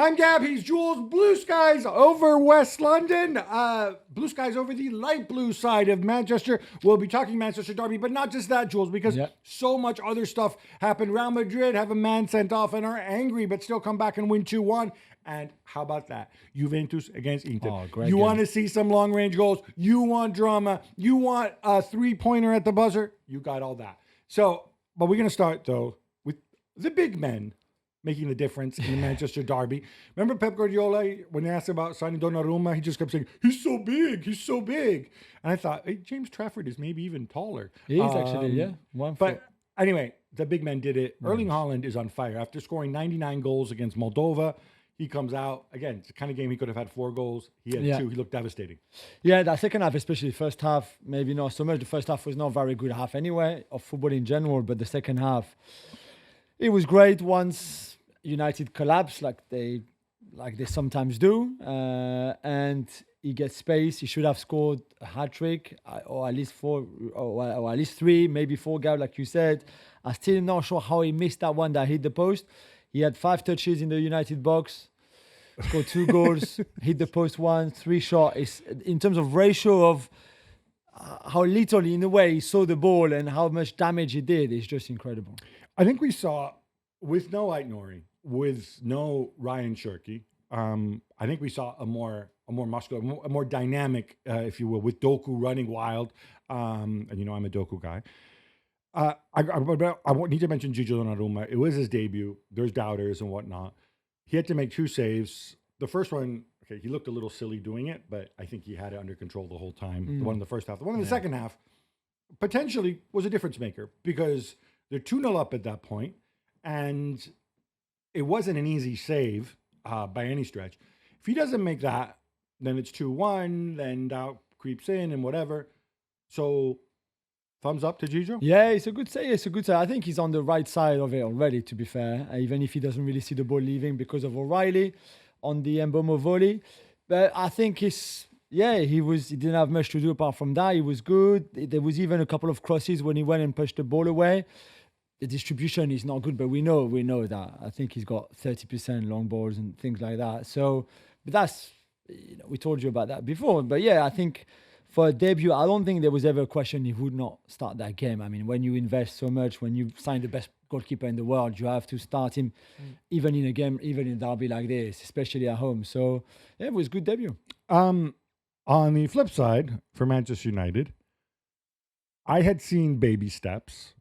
I'm Gab, he's Jules. Blue skies over West London. Blue skies over the light blue side of Manchester. We'll be talking Manchester Derby, but not just that, Jules, because so much other stuff happened. Real Madrid have a man sent off and are angry, but still come back and win 2-1. And how about that? Juventus against Inter. Oh, great you game. want to see some long-range goals. You want drama. You want a three-pointer at the buzzer. You got all that. So, but we're going to start, though, with the big men making the difference in the Manchester Derby. Remember Pep Guardiola, when they asked about signing Donnarumma, he just kept saying, he's so big, he's so big. And I thought, hey, James Trafford is maybe even taller. He is actually, yeah. But anyway, the big men did it. Erling Haaland is on fire. After scoring 99 goals against Moldova, he comes out. Again, it's the kind of game he could have had 4 goals. He had 2. He looked devastating. Yeah, that second half, especially the first half, maybe not so much. The first half was not a very good half anyway, of football in general. But the second half, it was great once United collapsed like they sometimes do. And he gets space. He should have scored a hat-trick, or at least 4, or at least 3, maybe 4 goals, like you said. I'm still not sure how he missed that one that hit the post. He had 5 touches in the United box, scored 2 goals, hit the post 1, 3 shots. In terms of ratio of how little, in a way, he saw the ball and how much damage he did, it's just incredible. I think we saw, with no Aït-Nouri, with no Ryan Cherki, I think we saw a more muscular, a more dynamic, if you will, with Doku running wild. And you know I'm a Doku guy. I need to mention Gigi Donnarumma. It was his debut. There's doubters and whatnot. He had to make 2 saves. The first one, okay, he looked a little silly doing it, but I think he had it under control the whole time. The one in the first half. The one in the second half potentially was a difference maker because they're 2-0 up at that point, and it wasn't an easy save by any stretch. If he doesn't make that, then it's 2-1, then doubt creeps in and whatever. So thumbs up to Gigi? Yeah, it's a good save. I think he's on the right side of it already, to be fair, even if he doesn't really see the ball leaving because of O'Reilly on the Mbomo volley. But I think he didn't have much to do apart from that. He was good. There was even a couple of crosses when he went and pushed the ball away. The distribution is not good, but we know that. I think he's got 30% long balls and things like that. So, but that's, we told you about that before. But yeah, I think for a debut, I don't think there was ever a question he would not start that game. I mean, when you invest so much, when you sign the best goalkeeper in the world, you have to start him even in a game, even in a derby like this, especially at home. So yeah, it was a good debut. On the flip side, for Manchester United, I had seen baby steps.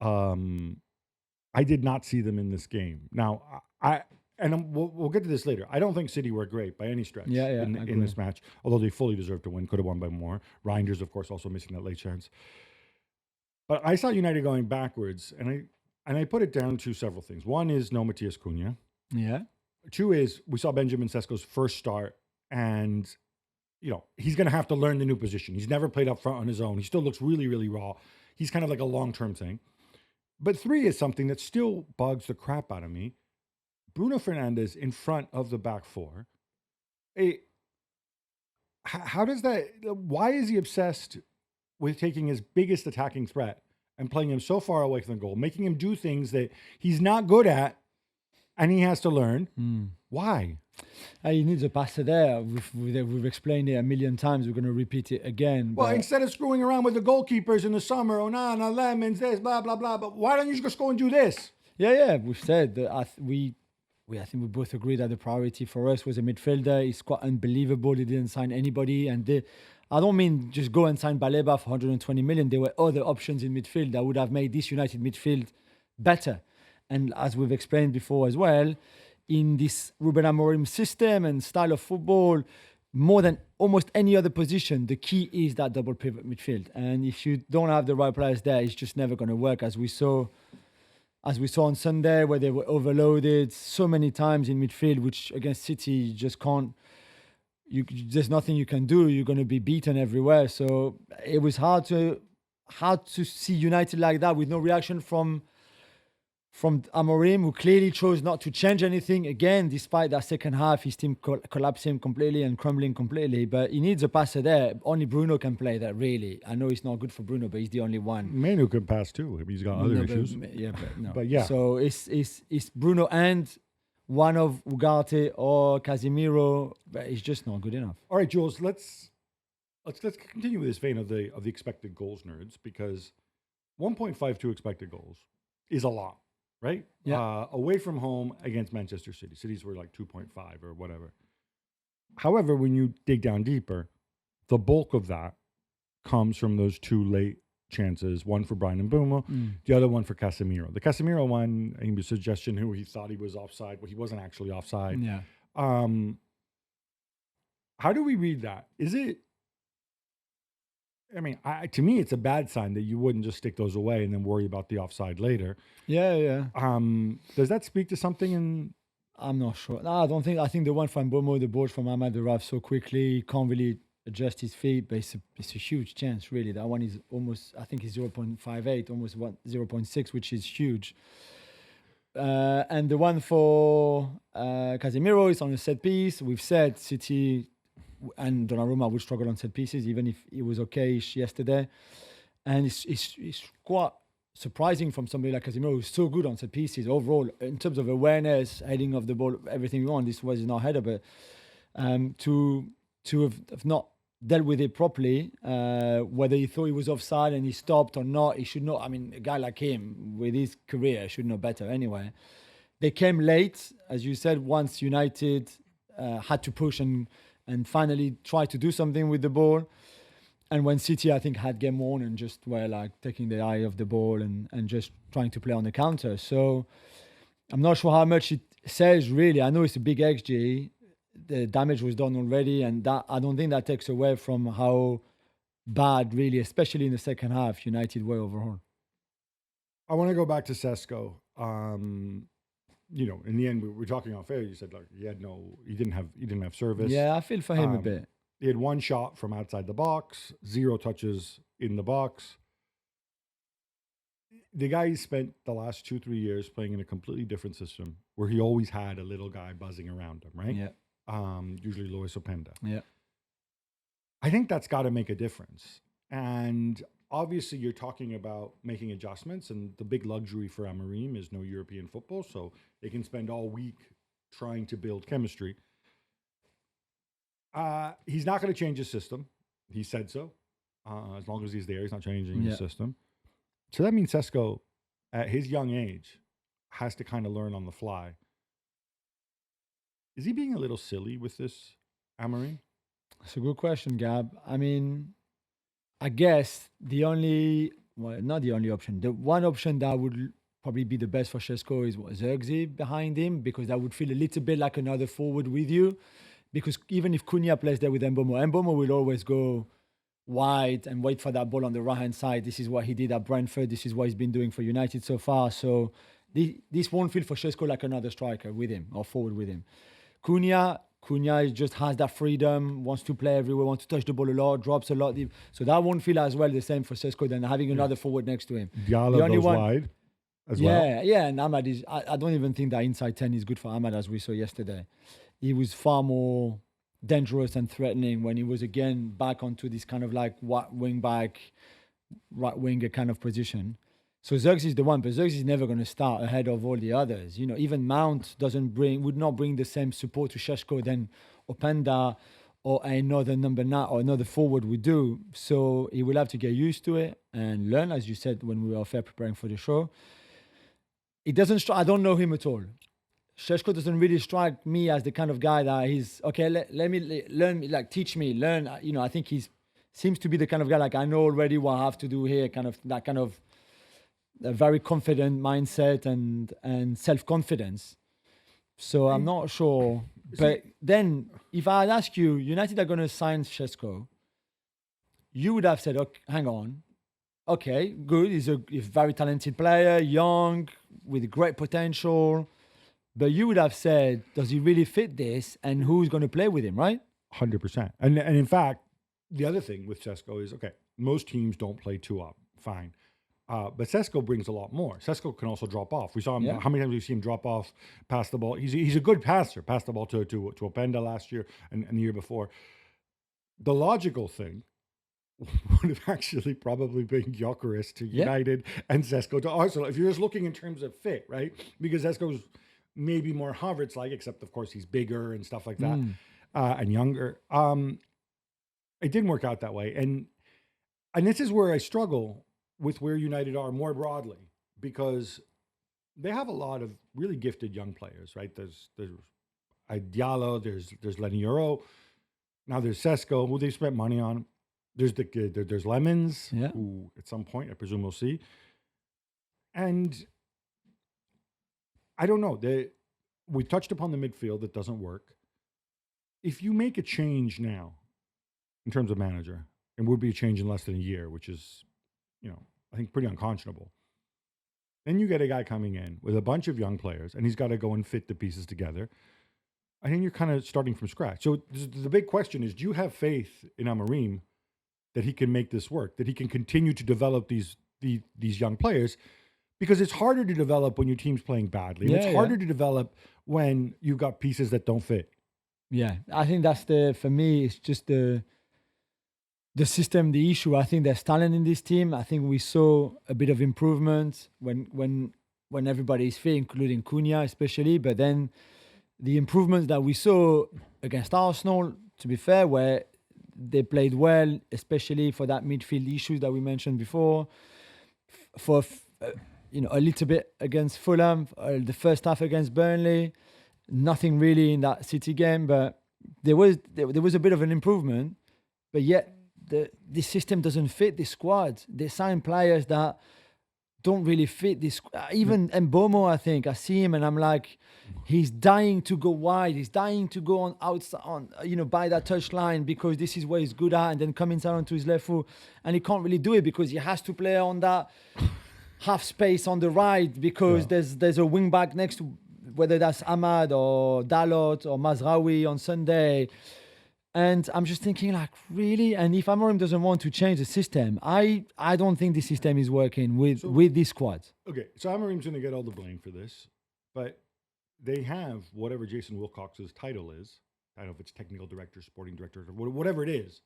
I did not see them in this game. Now, we'll get to this later. I don't think City were great by any stretch in this match, although they fully deserved to win. Could have won by more. Reinders, of course, also missing that late chance. But I saw United going backwards, and I put it down to several things. One is no Matías Cunha. Yeah. 2 is we saw Benjamin Cesco's first start, and he's going to have to learn the new position. He's never played up front on his own. He still looks really, really raw. He's kind of like a long-term thing. But 3 is something that still bugs the crap out of me. Bruno Fernandes in front of the back 4. How does that? Why is he obsessed with taking his biggest attacking threat and playing him so far away from the goal, making him do things that he's not good at, and he has to learn? Why? He needs a passer there. We've explained it a million times. We're going to repeat it again. Well, instead of screwing around with the goalkeepers in the summer, Onana, Lemons, this, blah, blah, blah, but why don't you just go and do this? Yeah. We've said that I think we both agree that the priority for us was a midfielder. It's quite unbelievable he didn't sign anybody. And I don't mean just go and sign Baleba for 120 million. There were other options in midfield that would have made this United midfield better. And as we've explained before as well, in this Ruben Amorim system and style of football, more than almost any other position, the key is that double pivot midfield. And if you don't have the right players there, it's just never going to work, as we saw on Sunday, where they were overloaded so many times in midfield, which against City you just can't. There's nothing you can do. You're going to be beaten everywhere. So it was hard to see United like that with no reaction from Amorim, who clearly chose not to change anything again, despite that second half, his team collapsing completely and crumbling completely. But he needs a passer there. Only Bruno can play that, really. I know it's not good for Bruno, but he's the only one. Manu can pass too. He's got other issues. But no. But yeah. So it's Bruno and one of Ugarte or Casemiro, but it's just not good enough. All right, Jules, let's continue with this vein of the expected goals nerds, because 1.52 expected goals is a lot, right? Yeah. Away from home against Manchester City. Cities were like 2.5 or whatever. However, when you dig down deeper, the bulk of that comes from those two late chances, one for Brian Mbeumo, the other one for Casemiro. The Casemiro one, I think, was a suggestion who he thought he was offside, but he wasn't actually offside. Yeah. How do we read that? Is it, I mean, to me, it's a bad sign that you wouldn't just stick those away and then worry about the offside later. Yeah. Does that speak to something in... I'm not sure. No, I don't think. I think the one from Mbeumo, the ball from Ahmad arrived so quickly, he can't really adjust his feet, but it's a huge chance, really. That one is almost, I think it's 0.58, almost 0.6, which is huge. And the one for Casemiro is on a set piece. We've said City and Donnarumma would struggle on set pieces, even if it was okay-ish yesterday. And it's quite surprising from somebody like Casemiro, who's so good on set pieces overall in terms of awareness, heading of the ball, everything we want. This was not header, but to have not dealt with it properly, whether he thought he was offside and he stopped or not, he should know. I mean, a guy like him with his career should know better anyway. They came late, as you said, once United had to push and finally try to do something with the ball. And when City, I think, had game on and just were like taking the eye off the ball and just trying to play on the counter. So I'm not sure how much it says, really. I know it's a big XG. The damage was done already. And that I don't think that takes away from how bad, really, especially in the second half, United were overall. I want to go back to Cesco. You know, in the end, we're talking off air. You said, like, he didn't have service. Yeah, I feel for him a bit. He had one shot from outside the box, 0 touches in the box. The guy spent the last 2-3 years playing in a completely different system where he always had a little guy buzzing around him, right? Yeah. Usually Luis Openda. Yeah. I think that's got to make a difference. And obviously you're talking about making adjustments, and the big luxury for Amorim is no European football, so they can spend all week trying to build chemistry. He's not going to change his system. He said so. As long as he's there, he's not changing his system. So that means Cesco, at his young age, has to kind of learn on the fly. Is he being a little silly with this, Amorim? That's a good question, Gab. I mean, I guess not the only option. The one option that would probably be the best for Cesco is Zirkzee behind him, because that would feel a little bit like another forward with you. Because even if Cunha plays there with Mbeumo will always go wide and wait for that ball on the right-hand side. This is what he did at Brentford. This is what he's been doing for United so far. So this won't feel for Cesco like another striker with him or forward with him. Cunha just has that freedom, wants to play everywhere, wants to touch the ball a lot, drops a lot. So that won't feel as well the same for Cesco than having another forward next to him. Diallo goes wide as well. Yeah, and Ahmad is... I don't even think that inside 10 is good for Ahmad, as we saw yesterday. He was far more dangerous and threatening when he was again back onto this kind of like wing back, right winger kind of position. So Zirkzee is the one, but Zirkzee is never going to start ahead of all the others. You know, even Mount would not bring the same support to Cesco than Openda or another number 9 or another forward would do. So he will have to get used to it and learn, as you said when we were off air preparing for the show. It doesn't. I don't know him at all. Cesco doesn't really strike me as the kind of guy that he's okay. Let me learn, like teach me, learn. You know, I think seems to be the kind of guy like I know already what I have to do here. Kind of that kind of a very confident mindset and self-confidence. So I'm not sure. But then, if I ask you, United are going to sign Cesco, you would have said, okay, hang on. Okay, good. He's a very talented player, young, with great potential. But you would have said, does he really fit this? And who's going to play with him, right? 100%. And in fact, the other thing with Cesco is, okay, most teams don't play 2 up. Fine. But Cesco brings a lot more. Cesco can also drop off. We saw him, how many times we've seen him drop off, pass the ball. He's a good passer. Passed the ball to Openda last year and the year before. The logical thing would have actually probably been Gyökeres to United and Cesco to Arsenal. If you're just looking in terms of fit, right? Because Cesco's maybe more Havertz-like, except of course he's bigger and stuff like that, and younger. It didn't work out that way, and this is where I struggle with where United are more broadly, because they have a lot of really gifted young players, right? There's Diallo, there's Lenny Euro, now there's Cesco, who they've spent money on. There's Lemons, who at some point I presume we'll see, and I don't know. We touched upon the midfield that doesn't work. If you make a change now, in terms of manager, it would be a change in less than a year, which is, I think pretty unconscionable. Then you get a guy coming in with a bunch of young players, and he's got to go and fit the pieces together. I think you're kind of starting from scratch. So the big question is, do you have faith in Amorim that he can make this work, that he can continue to develop these young players? Because it's harder to develop when your team's playing badly. And it's harder to develop when you've got pieces that don't fit. Yeah, I think that's for me, it's just the system, the issue. I think there's talent in this team. I think we saw a bit of improvement when everybody is fit, including Cunha especially. But then the improvements that we saw against Arsenal, to be fair, where they played well, especially for that midfield issues that we mentioned before, for a little bit against Fulham, the first half against Burnley, nothing really in that City game, but there was a bit of an improvement. But yet the system doesn't fit the squad. They sign players that don't really fit this. Even Mbomo, I think I see him and I'm like, he's dying to go wide. He's dying to go on outside, by that touch line, because this is where he's good at, and then come inside onto his left foot, and he can't really do it because he has to play on that half space on the right, because there's a wing back next to, whether that's Ahmad or Dalot or Mazraoui on Sunday. And I'm just thinking, like, really? And if Amorim doesn't want to change the system, I don't think the system is working with this squad. Okay, so Amorim's going to get all the blame for this, but they have whatever Jason Wilcox's title is. I don't know if it's technical director, sporting director, or whatever it is.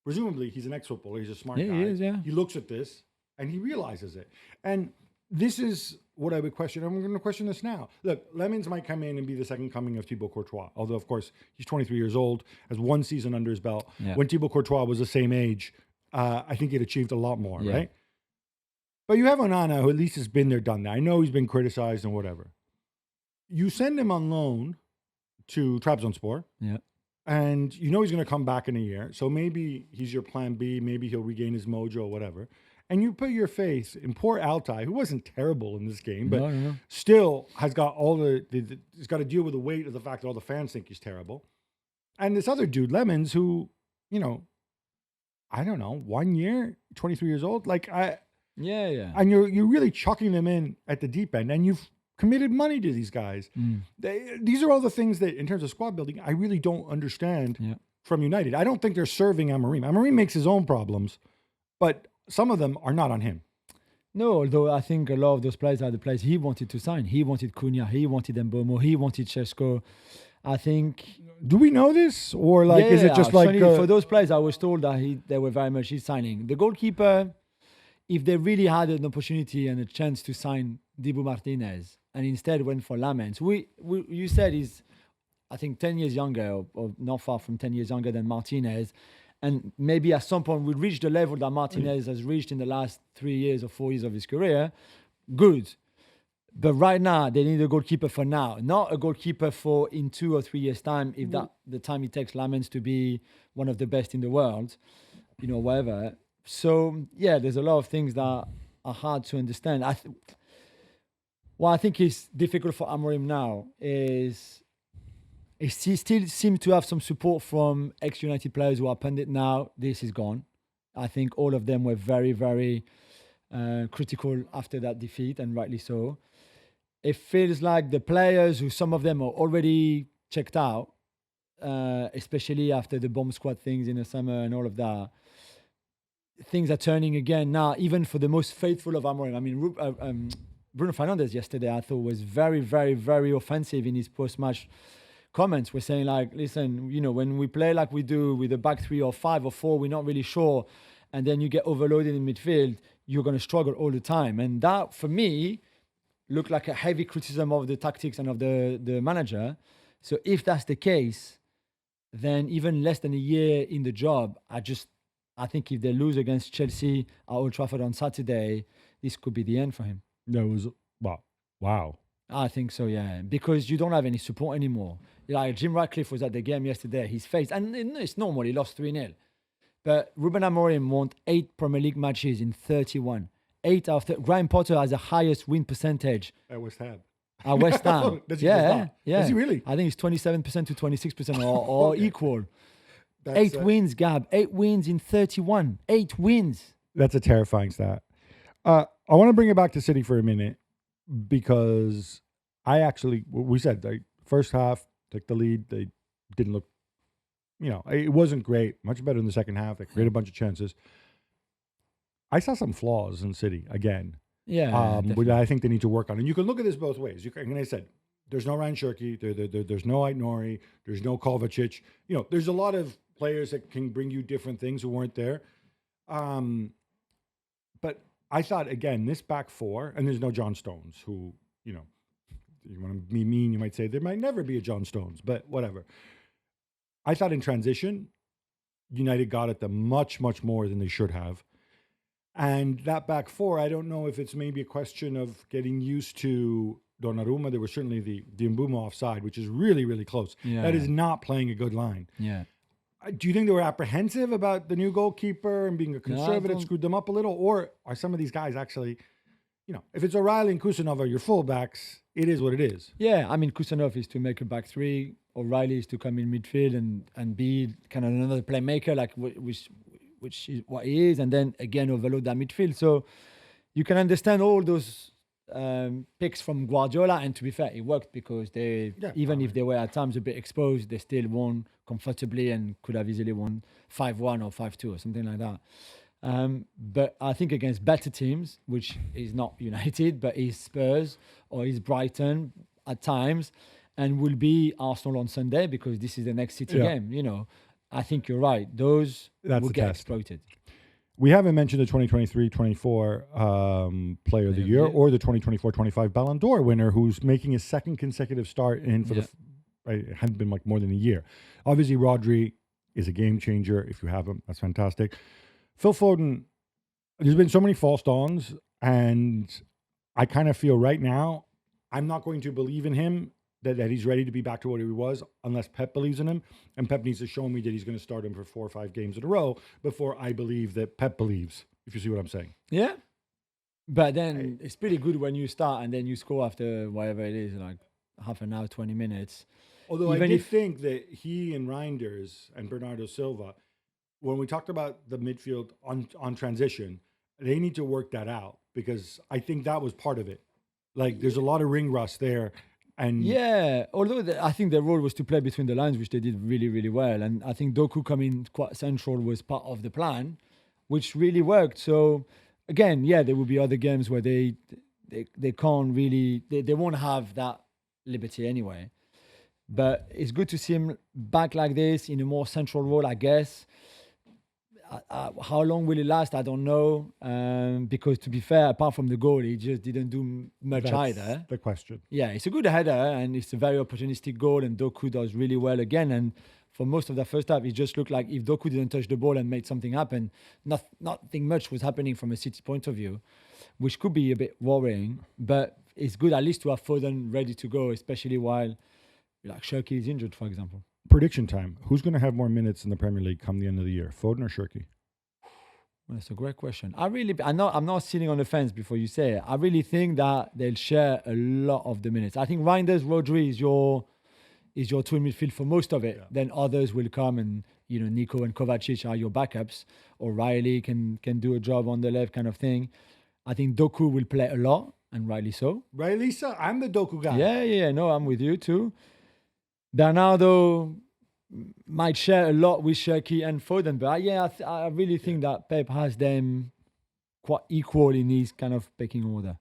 Presumably, he's an ex-footballer. He's a smart guy. He is, yeah. He looks at this and he realizes it. And this is what I would question. I'm going to question this now. Look, Lemons might come in and be the second coming of Thibaut Courtois. Although, of course, he's 23 years old, has one season under his belt. Yeah. When Thibaut Courtois was the same age, I think he'd achieved a lot more, right? But you have Onana, who at least has been there, done that. I know he's been criticized and whatever. You send him on loan to Trabzonspor. Yeah. And you know he's going to come back in a year. So maybe he's your plan B. Maybe he'll regain his mojo, whatever. And you put your faith in poor Altay, who wasn't terrible in this game, but still has got he's got to deal with the weight of the fact that all the fans think he's terrible. And this other dude, Lemons, who, I don't know, 1 year, 23 years old. And you're really chucking them in at the deep end, and you've committed money to these guys. These are all the things that, in terms of squad building, I really don't understand from United. I don't think they're serving Amorim. Amorim makes his own problems, but some of them are not on him. No, although I think a lot of those players are the players he wanted to sign. He wanted Cunha, he wanted Mbomo, he wanted Cesco. I think... Do we know this? Or is it just like... For those players, I was told that they were very much his signing. The goalkeeper, if they really had an opportunity and a chance to sign Dibu Martinez, and instead went for Lamens, you said he's, I think, 10 years younger, or not far from 10 years younger than Martinez. And maybe at some point we'll reach the level that Martinez has reached in the last 3 years or 4 years of his career. Good. But right now, they need a goalkeeper for now, not a goalkeeper for in 2 or 3 years' time, if that the time it takes Lamens to be one of the best in the world, whatever. So, there's a lot of things that are hard to understand. What I think is difficult for Amorim now is... He still seems to have some support from ex-United players who are pundit now. This is gone. I think all of them were very, very critical after that defeat, and rightly so. It feels like the players, who some of them are already checked out, especially after the bomb squad things in the summer and all of that, things are turning again now, even for the most faithful of Amorim. I mean, Bruno Fernandes yesterday, I thought, was very, very, very offensive in his post-match comments. Were saying, like, listen, when we play like we do with a back 3 or 5 or 4, we're not really sure, and then you get overloaded in midfield, you're going to struggle all the time. And that, for me, look like a heavy criticism of the tactics and of the manager. So if that's the case, then even less than a year in the job, I think if they lose against Chelsea at Old Trafford on Saturday, this could be the end for him. That was wow. I think so, yeah. Because you don't have any support anymore. Like Jim Ratcliffe was at the game yesterday, his face, and it's normal, he lost 3-0. But Ruben Amorim won 8 Premier League matches in 31. 8 after Graham Potter has the highest win percentage At West Ham. at West Ham. Does he West yeah, Ham? yeah. Does he really? I think it's 27% to 26% or Okay. equal. That's, 8 wins, Gab. 8 wins in 31. 8 wins. That's a terrifying stat. I want to bring it back to City for a minute because we said like first half took the lead. They didn't look, it wasn't great. Much better in the second half. They created a bunch of chances. I saw some flaws in City again. Yeah. Which I think they need to work on. And you can look at this both ways. And I said, there's no Ryan Shirky. There's no Aït-Nouri. There's no Kovacic. There's a lot of players that can bring you different things who weren't there. But I thought, again, this back four, and there's no John Stones, who, you want to be mean, you might say there might never be a John Stones, but whatever. I thought in transition, United got at them much, much more than they should have. And that back four, I don't know if it's maybe a question of getting used to Donnarumma. There was certainly the Mbeumo offside, which is really, really close. Yeah. That is not playing a good line. Yeah. Do you think they were apprehensive about the new goalkeeper and being a conservative, screwed them up a little? Or are some of these guys actually, if it's O'Reilly and Kusanov are your fullbacks, it is what it is. Yeah, I mean, Kusanov is to make a back three. O'Reilly is to come in midfield and be kind of another playmaker, like which is what he is, and then again overload that midfield. So you can understand all those picks from Guardiola, and to be fair, it worked because if they were at times a bit exposed, they still won comfortably and could have easily won 5-1 or 5-2 or something like that. But I think against better teams, which is not United, but is Spurs or is Brighton at times, and will be Arsenal on Sunday because this is the next City game. I think you're right. Those will get exploited. We haven't mentioned the 2023-24 Player of the Year or the 2024-25 Ballon d'Or winner, who's making his second consecutive start in for it hadn't been like more than a year. Obviously, Rodri is a game changer. If you have him, that's fantastic. Phil Foden, there's been so many false dawns, and I kind of feel right now I'm not going to believe in him that he's ready to be back to what he was unless Pep believes in him. And Pep needs to show me that he's going to start him for 4 or 5 games in a row before I believe that Pep believes, if you see what I'm saying. Yeah. But then it's pretty good when you start and then you score after whatever it is, like half an hour, 20 minutes. Although I did think that he and Reinders and Bernardo Silva, when we talked about the midfield on transition, they need to work that out because I think that was part of it. Like there's a lot of ring rust there. And although I think their role was to play between the lines, which they did really, really well. And I think Doku coming quite central was part of the plan, which really worked. So again, there will be other games where they can't really, they won't have that liberty anyway. But it's good to see him back like this in a more central role, I guess. How long will it last? I don't know. Because to be fair, apart from the goal, he just didn't do much either. The question. Yeah, it's a good header and it's a very opportunistic goal, and Doku does really well again. And for most of the first half, it just looked like if Doku didn't touch the ball and made something happen, nothing much was happening from a City point of view, which could be a bit worrying. But it's good at least to have Foden ready to go, especially while like Shirky is injured, for example. Prediction time. Who's going to have more minutes in the Premier League come the end of the year, Foden or Shirky? Well, that's a great question. I'm not sitting on the fence before you say it. I really think that they'll share a lot of the minutes. I think Reinders, Rodri is your twin midfield for most of it. Yeah. Then others will come, and Nico and Kovacic are your backups. O'Reilly can do a job on the left, kind of thing. I think Doku will play a lot, and rightly so. Rightly so. I'm the Doku guy. Yeah. No, I'm with you too. Bernardo might share a lot with Shirky and Foden, but I really think that Pep has them quite equal in his kind of pecking order.